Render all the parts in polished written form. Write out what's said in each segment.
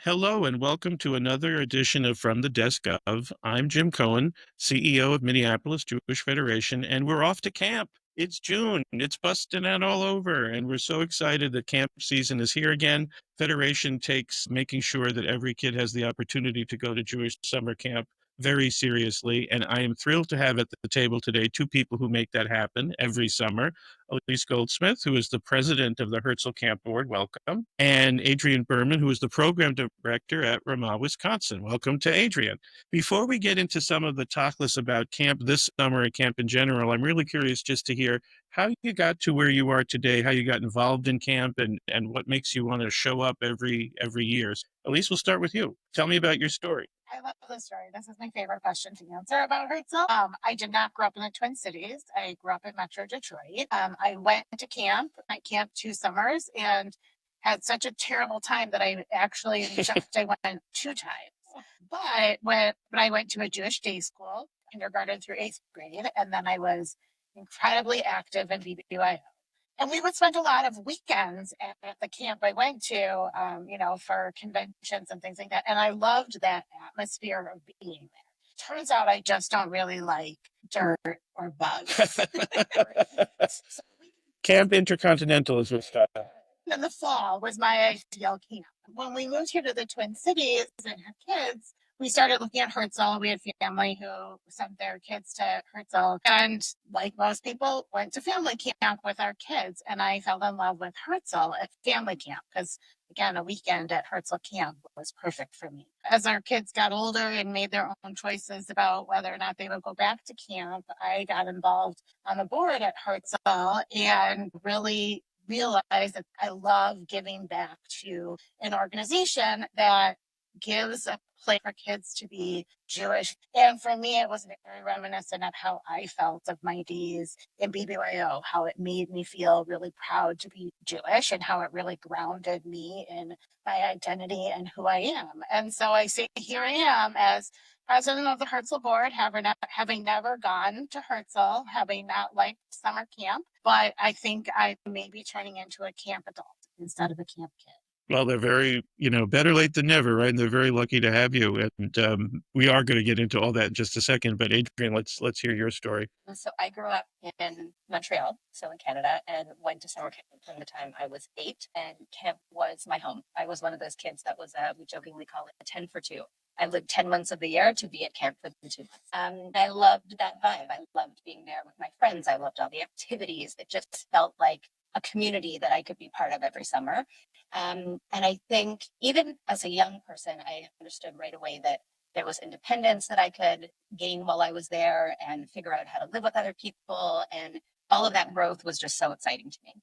Hello and welcome to another edition of From the Desk of. I'm Jim Cohen, CEO of Minneapolis Jewish Federation, and we're off to camp. It's June. It's busting out all over, and we're so excited that camp season is here again. Federation takes making sure that every kid has the opportunity to go to Jewish summer camp very seriously, and I am thrilled to have at the table today two people who make that happen every summer. Ilyse Goldsmith, who is the president of the Herzl Camp Board, welcome, and Adrienne Berman, who is the program director at Ramah, Wisconsin. Welcome to Adrienne. Before we get into some of the talkless about camp this summer and camp in general, I'm really curious just to hear how you got to where you are today, how you got involved in camp, and what makes you want to show up every year. Ilyse, we'll start with you. Tell me about your story. I love this story. This is my favorite question to answer about Herzl. I did not grow up in the Twin Cities. I grew up in Metro Detroit. I went to camp. I camped 2 summers and had such a terrible time that I actually I went 2 times. But I went to a Jewish day school, kindergarten through 8th grade, and then I was incredibly active in BBYO. And we would spend a lot of weekends at the camp I went to, for conventions and things like that. And I loved that atmosphere of being there. Turns out I just don't really like dirt or bugs. So Camp Intercontinental is what's got. in the fall was my ideal camp. When we moved here to the Twin Cities and had kids, we started looking at Herzl. We had family who sent their kids to Herzl. And like most people, went to family camp with our kids. And I fell in love with Herzl at family camp because, again, a weekend at Herzl camp was perfect for me. As our kids got older and made their own choices about whether or not they would go back to camp, I got involved on the board at Herzl and really realized that I love giving back to an organization that gives a place for kids to be Jewish. And for me, it was very reminiscent of how I felt of my days in BBYO, how it made me feel really proud to be Jewish and how it really grounded me in my identity and who I am. And so I say, here I am as president of the Herzl board, having never gone to Herzl, having not liked summer camp, but I think I may be turning into a camp adult instead of a camp kid. Well, they're very, better late than never, right? And they're very lucky to have you. And we are going to get into all that in just a second. But Adrienne, let's hear your story. So I grew up in Montreal, so in Canada, and went to summer camp from the time I was 8. And camp was my home. I was one of those kids that was, we jokingly call it a 10 for 2. I lived 10 months of the year to be at camp for the 2 months. I loved that vibe. I loved being there with my friends. I loved all the activities. It just felt like a community that I could be part of every summer. And I think even as a young person, I understood right away that there was independence that I could gain while I was there and figure out how to live with other people. And all of that growth was just so exciting to me.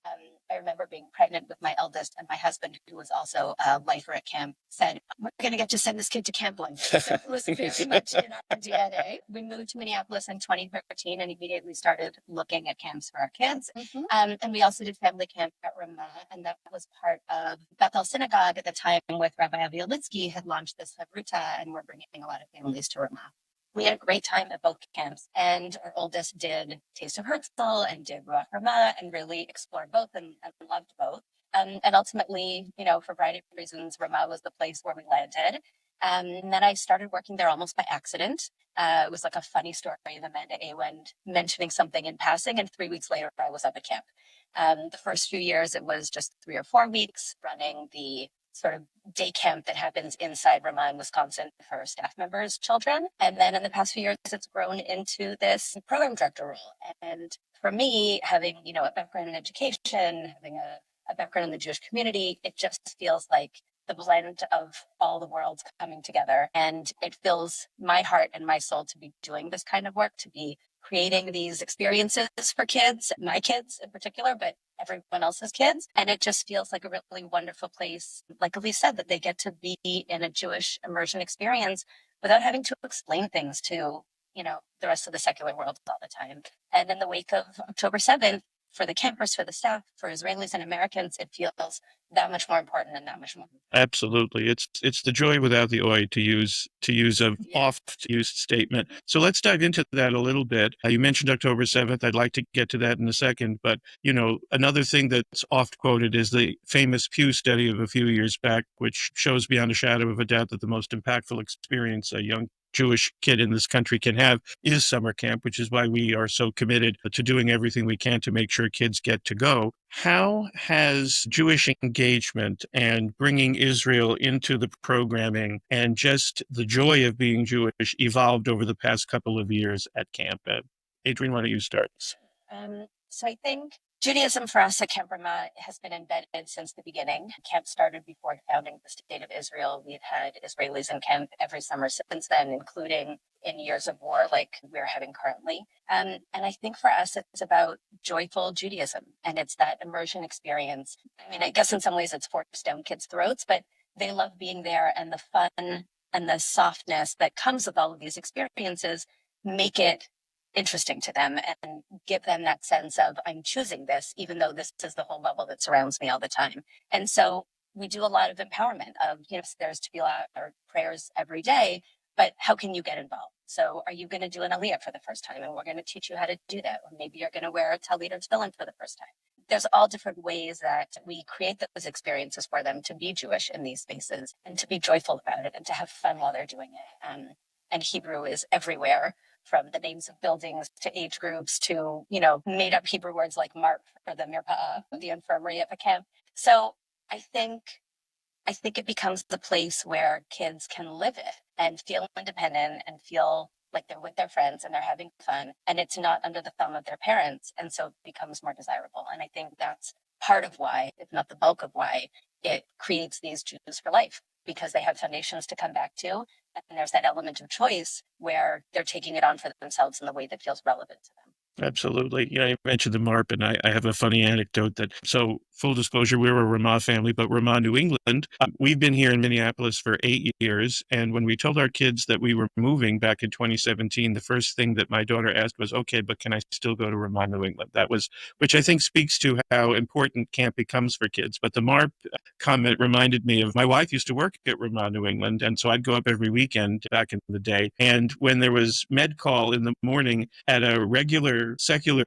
I remember being pregnant with my eldest, and my husband, who was also a lifer at camp, said, "We're going to get to send this kid to camp life." So it was very much in our DNA. We moved to Minneapolis in 2013 and immediately started looking at camps for our kids. And we also did family camp at Ramah, and that was part of Bethel Synagogue at the time with Rabbi Avi Olitzky had launched this Havruta, and we're bringing a lot of families to Ramah. We had a great time at both camps, and our oldest did Taste of Herzl and did Ruach Ramah and really explored both and loved both. And ultimately, for a variety of reasons, Ramah was the place where we landed. And then I started working there almost by accident. It was like a funny story of Amanda Awend mentioning something in passing, and 3 weeks later, I was up at camp. The first few years, it was just 3 or 4 weeks running the sort of day camp that happens inside Ramah in Wisconsin for staff members' children. And then in the past few years, it's grown into this program director role. And for me, having, a background in education, having a background in the Jewish community, it just feels like the blend of all the worlds coming together. And it fills my heart and my soul to be doing this kind of work, to be creating these experiences for kids, my kids in particular, but everyone else's kids. And it just feels like a really wonderful place, like Ilyse said, that they get to be in a Jewish immersion experience without having to explain things to, the rest of the secular world all the time. And in the wake of October 7th, for the campers, for the staff, for Israelis and Americans, it feels that much more important and that much more. Absolutely. It's the joy without the oi, to use a oft used statement. So let's dive into that a little bit. You mentioned October 7th. I'd like to get to that in a second, but another thing that's oft quoted is the famous Pew study of a few years back, which shows beyond a shadow of a doubt that the most impactful experience a young Jewish kid in this country can have is summer camp, which is why we are so committed to doing everything we can to make sure kids get to go. How has Jewish engagement and bringing Israel into the programming and just the joy of being Jewish evolved over the past couple of years at camp? Adrienne, why don't you start? So I think Judaism for us at Camp Ramah has been embedded since the beginning. Camp started before founding the State of Israel. We've had Israelis in camp every summer since then, including in years of war like we're having currently. And I think for us, it's about joyful Judaism, and it's that immersion experience. I mean, I guess in some ways it's forced down kids' throats, but they love being there, and the fun and the softness that comes with all of these experiences make it interesting to them and give them that sense of, I'm choosing this, even though this is the whole bubble that surrounds me all the time. And so we do a lot of empowerment of, there's tefillah or prayers every day, but how can you get involved? So are you going to do an aliyah for the first time? And we're going to teach you how to do that. Or maybe you're going to wear a talit or tefillin for the first time. There's all different ways that we create those experiences for them to be Jewish in these spaces and to be joyful about it and to have fun while they're doing it. And Hebrew is everywhere, from the names of buildings to age groups to, made up Hebrew words like mark for the mirpa'ah, the infirmary at the camp. So I think it becomes the place where kids can live it and feel independent and feel like they're with their friends and they're having fun, and it's not under the thumb of their parents. And so it becomes more desirable. And I think that's part of why, if not the bulk of why, it creates these Jews for life, because they have foundations to come back to. And there's that element of choice where they're taking it on for themselves in the way that feels relevant to them. Absolutely. You mentioned the MARP, and I have a funny anecdote so full disclosure, we're a Ramah family, but Ramah, New England. We've been here in Minneapolis for 8 years. And when we told our kids that we were moving back in 2017, the first thing that my daughter asked was, okay, but can I still go to Ramah, New England? Which I think speaks to how important camp becomes for kids. But the MARP comment reminded me of my wife used to work at Ramah, New England. And so I'd go up every weekend back in the day. And when there was med call in the morning at a regular secular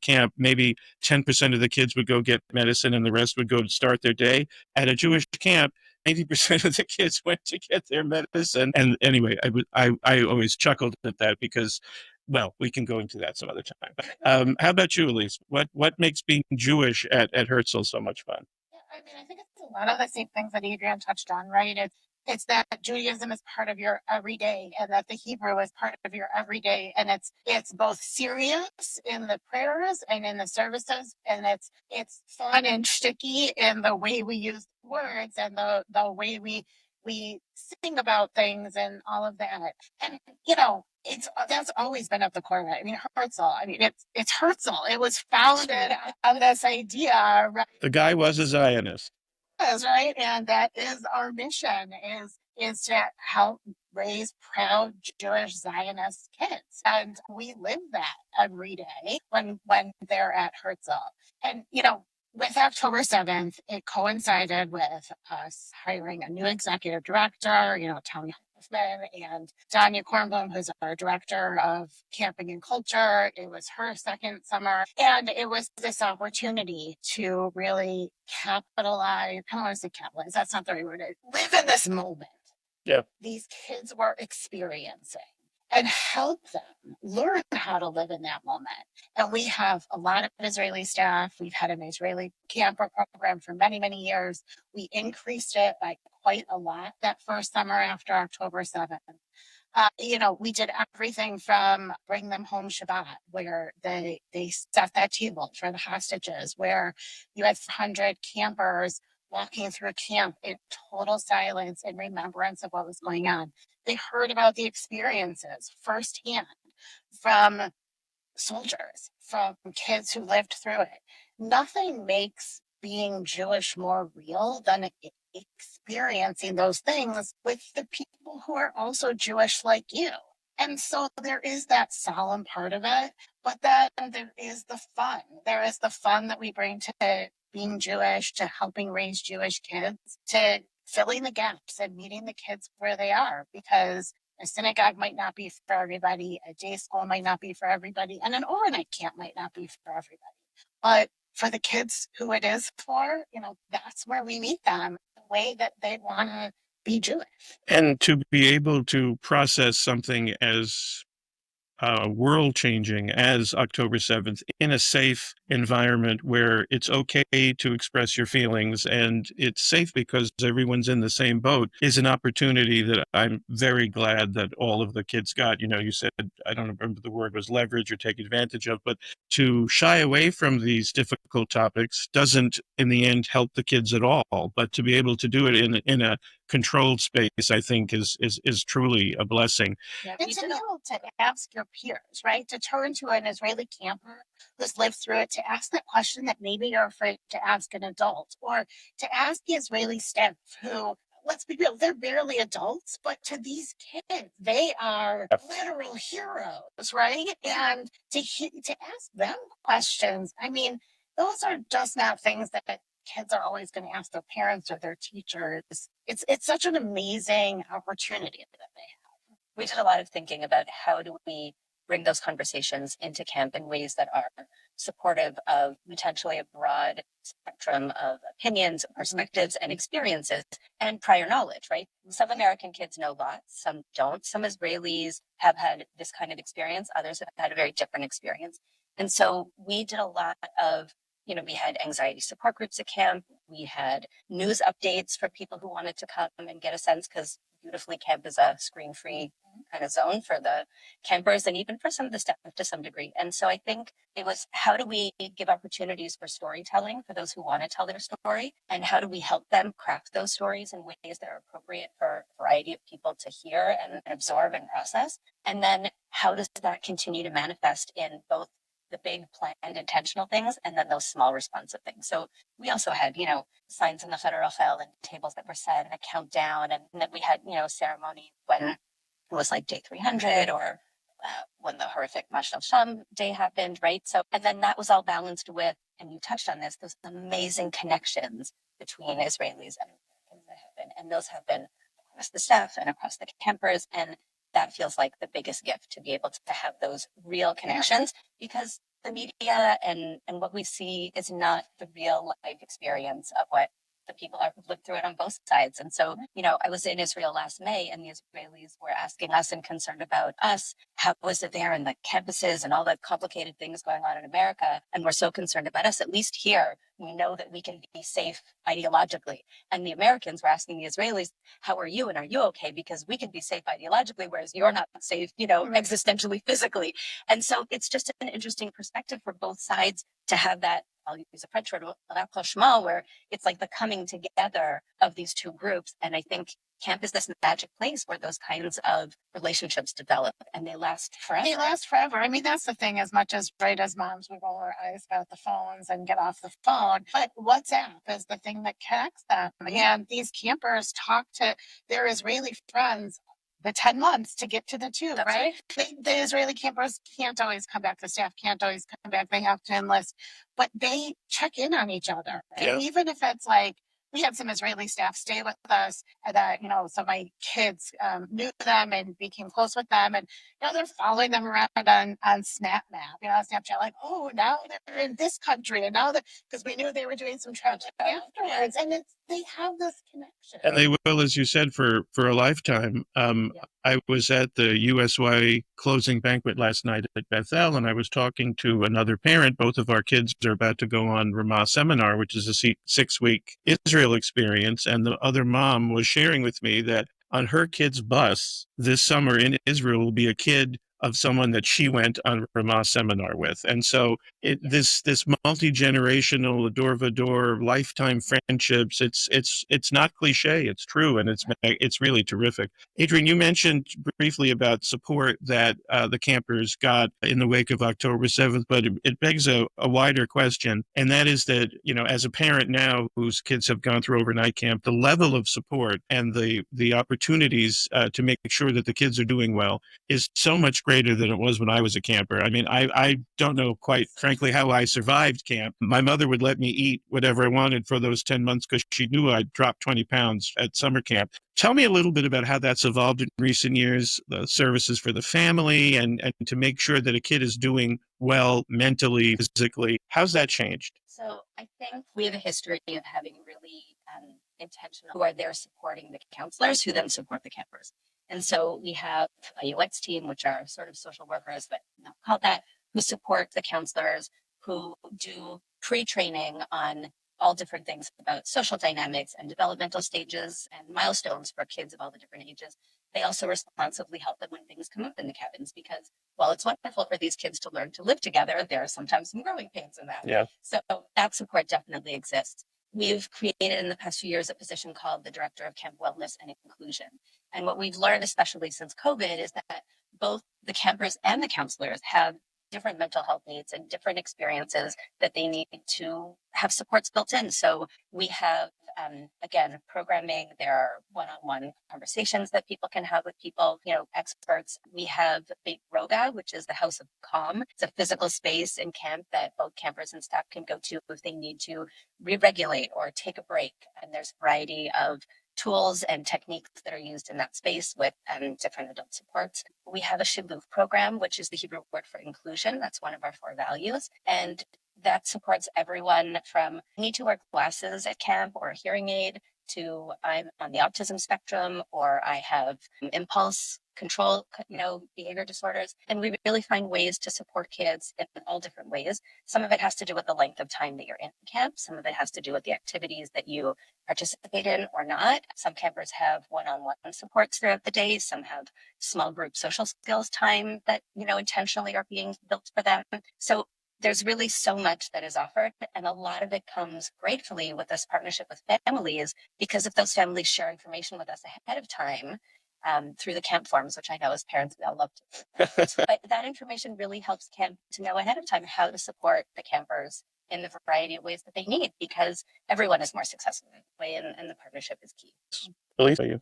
camp, maybe 10% of the kids would go get medicine and the rest would go to start their day. At a Jewish camp, 90% of the kids went to get their medicine. And anyway, I always chuckled at that because, well, we can go into that some other time. How about you, Ilyse? What makes being Jewish at Herzl so much fun? Yeah, I think it's a lot of the same things that Adrienne touched on, right? It's that Judaism is part of your everyday, and that the Hebrew is part of your everyday, and it's both serious in the prayers and in the services, and it's fun and sticky in the way we use words and the way we sing about things and all of that. And that's always been at the core of it. I mean, Herzl. I mean, it's Herzl. It was founded on this idea, right? The guy was a Zionist. Right, and that is our mission: is to help raise proud Jewish Zionist kids, and we live that every day when they're at Herzl. And with October 7th, it coincided with us hiring a new executive director, Tony Hoffman and Danya Kornblum, who's our director of camping and culture. It was her second summer. And it was this opportunity to really capitalize. I don't want to say capitalize. That's not the right word. Live in this moment. Yeah. These kids were experiencing, and help them learn how to live in that moment. And we have a lot of Israeli staff. We've had an Israeli camper program for many, many years. We increased it by quite a lot that first summer after October 7th. We did everything from bring them home Shabbat, where they set that table for the hostages, where you had 400 campers walking through camp in total silence in remembrance of what was going on. They heard about the experiences firsthand from soldiers, from kids who lived through it. Nothing makes being Jewish more real than experiencing those things with the people who are also Jewish like you. And so there is that solemn part of it, but then there is the fun. There is the fun that we bring to being Jewish, to helping raise Jewish kids, to filling the gaps and meeting the kids where they are, because a synagogue might not be for everybody, a day school might not be for everybody, and an overnight camp might not be for everybody. But for the kids who it is for, that's where we meet them, the way that they want to be Jewish. And to be able to process something as world changing as October 7th in a safe environment where it's okay to express your feelings and it's safe because everyone's in the same boat is an opportunity that I'm very glad that all of the kids got. You said, I don't remember the word was leverage or take advantage of, but to shy away from these difficult topics doesn't in the end help the kids at all. But to be able to do it in a controlled space, I think is truly a blessing. Yeah, and to be able to ask your peers, right? To turn to an Israeli camper who's lived through it, to ask that question that maybe you're afraid to ask an adult, or to ask the Israeli staff who, let's be real, they're barely adults, but to these kids, they are literal heroes, right? And to ask them questions, I mean, those are just not things that kids are always going to ask their parents or their teachers. It's such an amazing opportunity that they have. We did a lot of thinking about how do we bring those conversations into camp in ways that are supportive of potentially a broad spectrum of opinions, perspectives, and experiences and prior knowledge, right? Some American kids know lots, some don't. Some Israelis have had this kind of experience, others have had a very different experience. And so we did a lot of we had anxiety support groups at camp. We had news updates for people who wanted to come and get a sense, because beautifully camp is a screen-free kind of zone for the campers and even for some of the staff to some degree. And so I think it was, how do we give opportunities for storytelling for those who want to tell their story? And how do we help them craft those stories in ways that are appropriate for a variety of people to hear and absorb and process? And then how does that continue to manifest in both the big planned intentional things and then those small responsive things? So we also had, signs in the federal fell and tables that were set and a countdown. And then we had, a ceremony when it was like day 300 or when the horrific Mashal Sham day happened, right? So, and then that was all balanced with, and you touched on this, those amazing connections between Israelis and Americans that happen. And those have been across the staff and across the campers. And that feels like the biggest gift, to be able to have those real connections, because the media and what we see is not the real life experience of what the people have lived through it on both sides. And so, I was in Israel last May, and the Israelis were asking us and concerned about us. How was it there in the campuses and all the complicated things going on in America? And we're so concerned about us. At least here, we know that we can be safe ideologically. And the Americans were asking the Israelis, how are you? And are you okay? Because we can be safe ideologically, whereas you're not safe, existentially, physically. And so it's just an interesting perspective for both sides to have that. I'll use a French word, rapprochement, where it's like the coming together of these two groups. And I think camp is this magic place where those kinds of relationships develop and they last forever. They last forever. I mean, that's the thing, as much as right as moms, we roll our eyes about the phones and get off the phone. But WhatsApp is the thing that connects them. And these campers talk to their Israeli friends the 10 months to get to the tube, right? The Israeli campers can't always come back. The staff can't always come back. They have to enlist, but they check in on each other. Yeah. And even if it's like, we had some Israeli staff stay with us that, so my kids knew them and became close with them. And, they're following them around on SnapMap, Snapchat, like, oh, now they're in this country. And now because we knew they were doing some travel afterwards. And they have this connection. And they will, as you said, for a lifetime. I was at the USY closing banquet last night at Bethel, and I was talking to another parent. Both of our kids are about to go on Ramah seminar, which is a 6-week Israel experience. And the other mom was sharing with me that on her kid's bus this summer in Israel will be a kid of someone that she went on Ramah seminar with. And so this multi-generational door to door lifetime friendships, it's not cliche, it's true, and it's really terrific. Adrienne, you mentioned briefly about support that the campers got in the wake of October 7th, but it begs a wider question, and that is that, as a parent now whose kids have gone through overnight camp, the level of support and the opportunities to make sure that the kids are doing well is so much greater than it was when I was a camper. I mean, I don't know, quite frankly, how I survived camp. My mother would let me eat whatever I wanted for those 10 months because she knew I'd dropped 20 pounds at summer camp. Tell me a little bit about how that's evolved in recent years, the services for the family, and to make sure that a kid is doing well mentally, physically. How's that changed? So I think we have a history of having really intentional who are there supporting the counselors who then support the campers. And so we have a UX team, which are sort of social workers, but not called that, who support the counselors, who do pre-training on all different things about social dynamics and developmental stages and milestones for kids of all the different ages. They also responsibly help them when things come up in the cabins, because while it's wonderful for these kids to learn to live together, there are sometimes some growing pains in that. Yeah. So that support definitely exists. We've created in the past few years a position called the Director of Camp Wellness and Inclusion. And what we've learned, especially since COVID, is that both the campers and the counselors have different mental health needs and different experiences that they need to have supports built in. So we have, again, programming. There are one-on-one conversations that people can have with people, experts. We have Big Roga, which is the House of Calm. It's a physical space in camp that both campers and staff can go to if they need to re-regulate or take a break. And there's a variety of tools and techniques that are used in that space with different adult supports. We have a Shilluv program, which is the Hebrew word for inclusion. That's one of our 4 values. And that supports everyone from need to wear glasses at camp or a hearing aid to I'm on the autism spectrum or I have impulse control, behavior disorders. And we really find ways to support kids in all different ways. Some of it has to do with the length of time that you're in camp. Some of it has to do with the activities that you participate in or not. Some campers have one-on-one supports throughout the day. Some have small group social skills time that, intentionally are being built for them. So there's really so much that is offered, and a lot of it comes gratefully with this partnership with families, because if those families share information with us ahead of time through the camp forms, which I know as parents we all love to. But that information really helps camp to know ahead of time how to support the campers in the variety of ways that they need, because everyone is more successful in that way, and the partnership is key. Ilyse, you?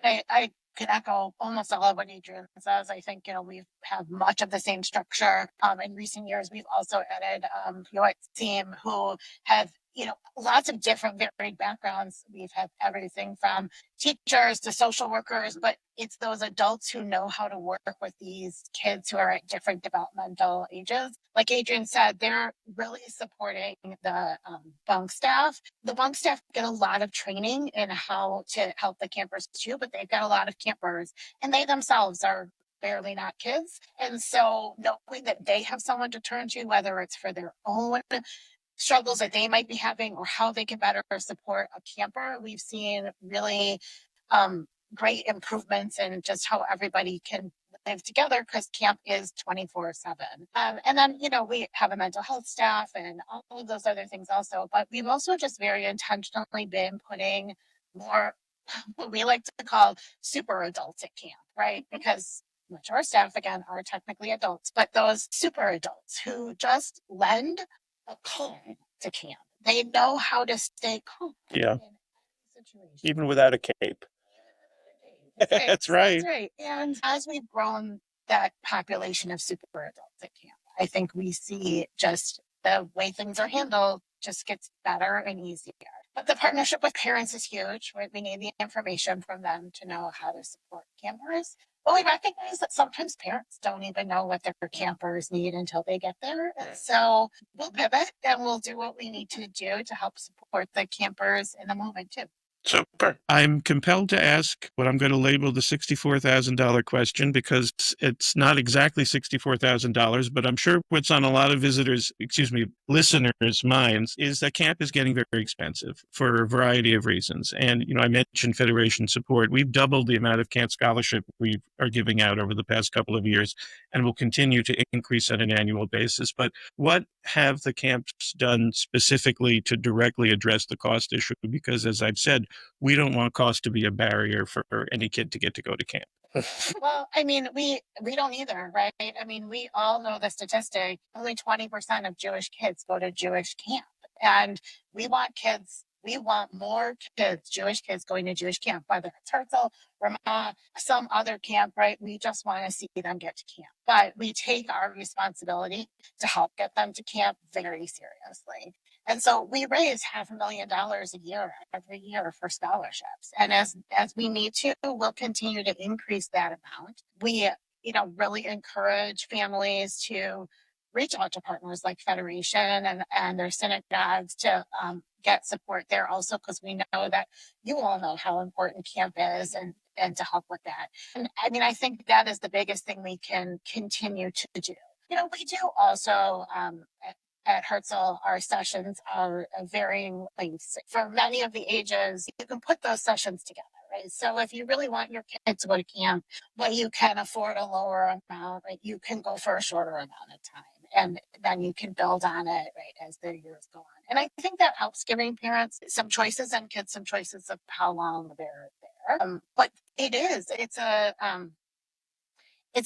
I could echo almost all of what Adrienne says. I think, we have much of the same structure. In recent years, we've also added UX team who have, lots of different varied backgrounds. We've had everything from teachers to social workers, but it's those adults who know how to work with these kids who are at different developmental ages. Like Adrienne said, they're really supporting the bunk staff. The bunk staff get a lot of training in how to help the campers too, but they've got a lot of campers and they themselves are barely not kids. And so knowing that they have someone to turn to, whether it's for their own struggles that they might be having or how they can better support a camper, we've seen really great improvements in just how everybody can live together, because camp is 24/7. And then, we have a mental health staff and all of those other things also, but we've also just very intentionally been putting more what we like to call super adults at camp, right? Because much of our staff, again, are technically adults, but those super adults who just lend a calm to camp. They know how to stay calm. Yeah. In any situation. Even without a cape. That's right. That's right. And as we've grown that population of super adults at camp, I think we see just the way things are handled just gets better and easier. But the partnership with parents is huge, right? We need the information from them to know how to support campers. But we recognize that sometimes parents don't even know what their campers need until they get there. And so we'll pivot and we'll do what we need to do to help support the campers in the moment too. Super. I'm compelled to ask what I'm going to label the $64,000 question, because it's not exactly $64,000, but I'm sure what's on a lot of listeners' minds is that camp is getting very expensive for a variety of reasons. And, I mentioned Federation support. We've doubled the amount of camp scholarship we are giving out over the past couple of years. and will continue to increase on an annual basis. But what have the camps done specifically to directly address the cost issue? Because as I've said, we don't want cost to be a barrier for any kid to get to go to camp. Well, I mean, we don't either, right? I mean, we all know the statistic. Only 20% of Jewish kids go to Jewish camp. And we want more kids, Jewish kids going to Jewish camp, whether it's Herzl, Ramah, some other camp, right? We just want to see them get to camp. But we take our responsibility to help get them to camp very seriously. And so we raise $500,000 a year every year for scholarships. And as we need to, we'll continue to increase that amount. We, really encourage families to reach out to partners like Federation and their synagogues to get support there also, because we know that you all know how important camp is and to help with that. And I mean, I think that is the biggest thing we can continue to do. We do also at Herzl, our sessions are varying lengths. For many of the ages, you can put those sessions together, right? So if you really want your kids to go to camp, but you can afford a lower amount, right, you can go for a shorter amount of time. And then you can build on it, right, as the years go on. And I think that helps giving parents some choices and kids some choices of how long they're there. But it's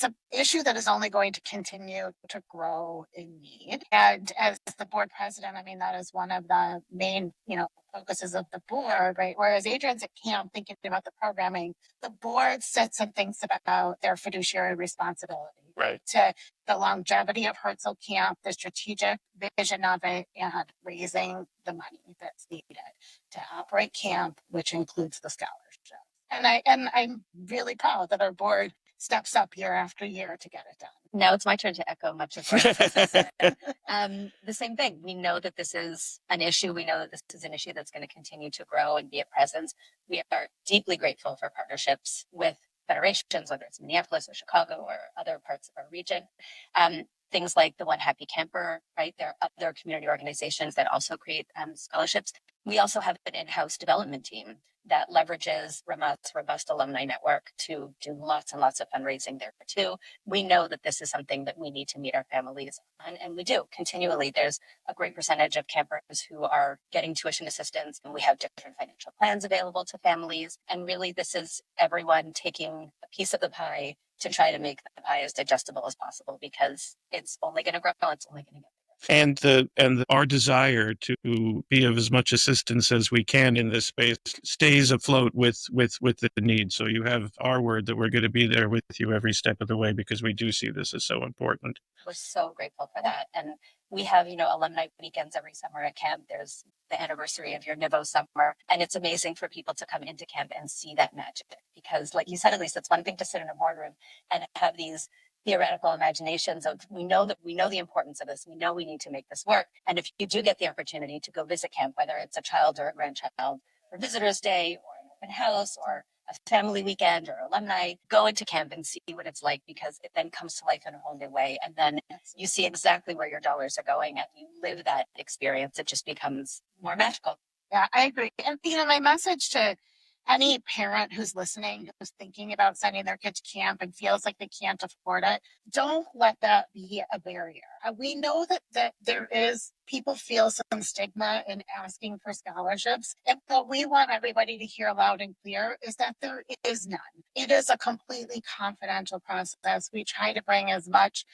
an issue that is only going to continue to grow in need. And as the board president, I mean, that is one of the main, focuses of the board, right? Whereas Adrienne's at camp thinking about the programming, the board sits and thinks about their fiduciary responsibility. Right. To the longevity of Herzl Camp, the strategic vision of it, and raising the money that's needed to operate camp, which includes the scholarship. And I'm really proud that our board steps up year after year to get it done. Now it's my turn to echo much of what Lisa said. The same thing. We know that this is an issue. We know that this is an issue that's going to continue to grow and be a presence. We are deeply grateful for partnerships with federations, whether it's Minneapolis or Chicago or other parts of our region. Things like the One Happy Camper, right? There are other community organizations that also create scholarships. We also have an in-house development team that leverages Ramah's robust alumni network to do lots and lots of fundraising there too. We know that this is something that we need to meet our families on, and we do continually. There's a great percentage of campers who are getting tuition assistance, and we have different financial plans available to families. And really, this is everyone taking a piece of the pie to try to make the pie as digestible as possible, because it's only going to grow. It's only going to get and our desire to be of as much assistance as we can in this space stays afloat with the need. So you have our word that we're going to be there with you every step of the way, because we do see this as so important. We're so grateful for that. And we have, alumni weekends every summer at camp. There's the anniversary of your NIVO summer. And it's amazing for people to come into camp and see that magic. Because like you said, Ilyse, it's one thing to sit in a boardroom and have these theoretical imaginations of, we know the importance of this. We know we need to make this work. And if you do get the opportunity to go visit camp, whether it's a child or a grandchild, or Visitor's Day, or an open house, or a family weekend, or alumni, go into camp and see what it's like, because it then comes to life in a whole new way. And then you see exactly where your dollars are going, and you live that experience. It just becomes more magical. Yeah, I agree. And, my message to any parent who's listening, who's thinking about sending their kid to camp and feels like they can't afford it, don't let that be a barrier. We know that people feel some stigma in asking for scholarships. And what we want everybody to hear loud and clear is that there is none. It is a completely confidential process. We try to bring as much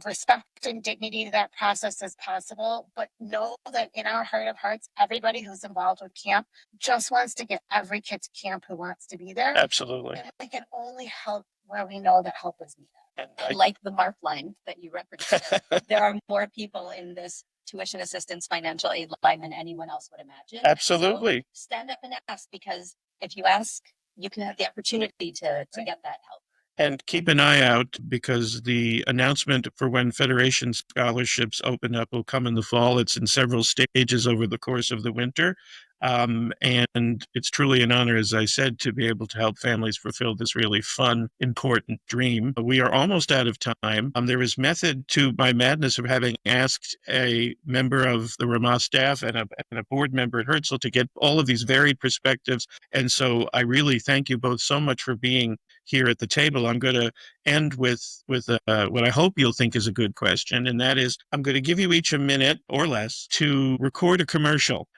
respect and dignity to that process as possible, but know that in our heart of hearts, everybody who's involved with camp just wants to get every kid to camp who wants to be there. Absolutely. And we can only help where we know that help is needed. Like the MARP line that you referenced, there are more people in this tuition assistance financial aid line than anyone else would imagine. Absolutely. So stand up and ask, because if you ask, you can have the opportunity to get that help. And keep an eye out, because the announcement for when Federation scholarships open up will come in the fall. It's in several stages over the course of the winter. And it's truly an honor, as I said, to be able to help families fulfill this really fun, important dream. We are almost out of time. There is method to my madness of having asked a member of the Ramah staff and a board member at Herzl to get all of these varied perspectives. And so I really thank you both so much for being here at the table, I'm going to end with what I hope you'll think is a good question, and that is, I'm going to give you each a minute or less to record a commercial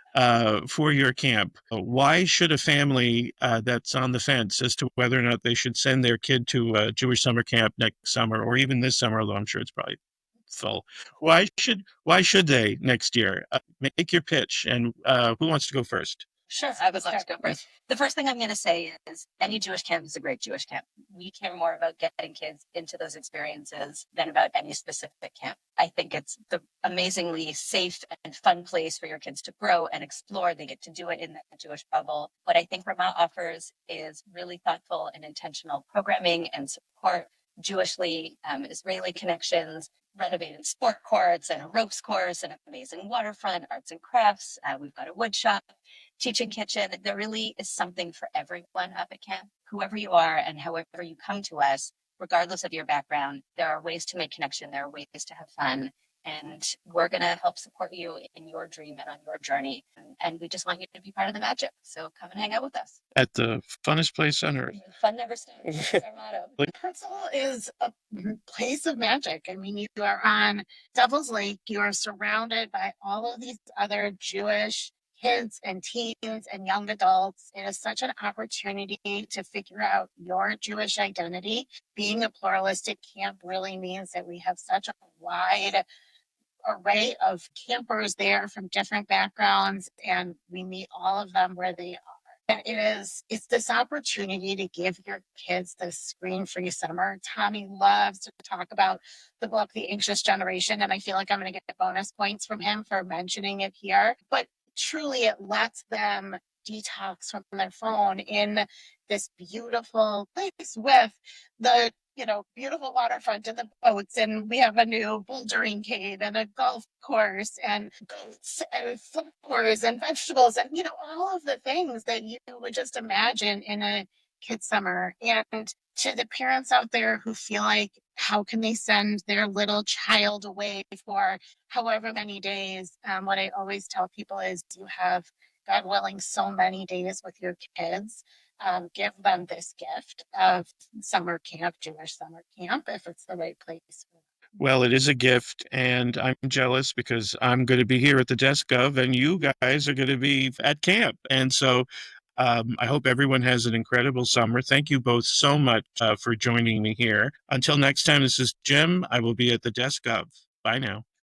for your camp. Why should a family that's on the fence as to whether or not they should send their kid to a Jewish summer camp next summer, or even this summer, although I'm sure it's probably full, why should they next year? Make your pitch, and who wants to go first? Sure, I would love to go first. The first thing I'm going to say is any Jewish camp is a great Jewish camp. We care more about getting kids into those experiences than about any specific camp. I think it's the amazingly safe and fun place for your kids to grow and explore. They get to do it in that Jewish bubble. What I think Ramah offers is really thoughtful and intentional programming and support, Jewishly Israeli connections, renovated sport courts and a ropes course, and an amazing waterfront, arts and crafts. We've got a wood shop, teaching kitchen. There really is something for everyone up at camp. Whoever you are and however you come to us, regardless of your background, there are ways to make connection. There are ways to have fun. And we're going to help support you in your dream and on your journey. And we just want you to be part of the magic. So come and hang out with us. At the funnest place on earth. Fun never stops. That's our motto. Herzl is a place of magic. I mean, you are on Devil's Lake. You are surrounded by all of these other Jewish kids and teens and young adults. It is such an opportunity to figure out your Jewish identity. Being a pluralistic camp really means that we have such a wide array of campers there from different backgrounds, and we meet all of them where they are. And it's this opportunity to give your kids this screen-free summer. Tommy loves to talk about the book, The Anxious Generation, and I feel like I'm going to get bonus points from him for mentioning it here. But truly, it lets them detox from their phone in this beautiful place with the beautiful waterfront and the boats, and we have a new bouldering cave and a golf course and goats and flowers and vegetables and all of the things that you would just imagine in a kid's summer. And to the parents out there who feel like, how can they send their little child away for however many days? What I always tell people is, you have, God willing, so many days with your kids. Give them this gift of summer camp, Jewish summer camp, if it's the right place. Well, it is a gift, and I'm jealous because I'm going to be here at the desk of, and you guys are going to be at camp. And so I hope everyone has an incredible summer. Thank you both so much for joining me here. Until next time, this is Jim. I will be at the desk of. Bye now.